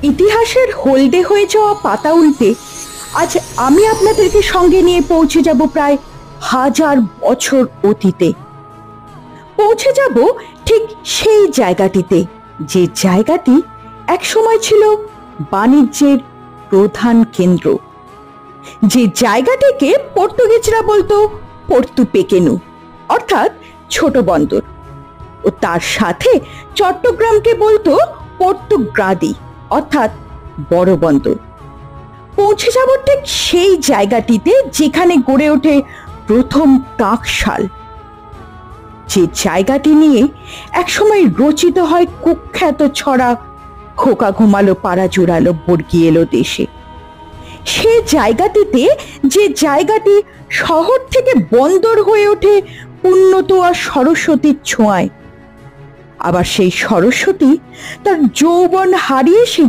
ইতিহাসের হলদে হয়ে যাওয়া পাতা উল্টে আজ আমি আপনাদেরকে সঙ্গে নিয়ে পৌঁছে যাব প্রায় 1000 বছর অতীতে। পৌঁছে যাব ঠিক সেই জায়গাটিতে, যে জায়গাটি একসময় ছিল বাণিজ্যের প্রধান কেন্দ্র, যে জায়গাটিকে পর্তুগিজরা বলতো পর্তু পেকেনু, অর্থাৎ ছোট বন্দর, ও তার সাথে চট্টগ্রামকে বলতো পর্তুগ্রাদি, অর্থাৎ বড় বন্দর। পৌঁছে যাব ঠিক সেই জায়গাটিতে যেখানে গড়ে ওঠে প্রথম টাকশাল, যে জায়গাটি নিয়ে একসময় রচিত হয় কুখ্যাত ছড়া খোকা ঘুমালো পাড়া জোড়ালো বর্গি এলো দেশে। সে জায়গাটিতে, যে জায়গাটি শহর থেকে বন্দর হয়ে ওঠে উন্নত আর সরস্বতীর ছোঁয়ায়, আবার সেই সরস্বতী তার যৌবন হারিয়ে সেই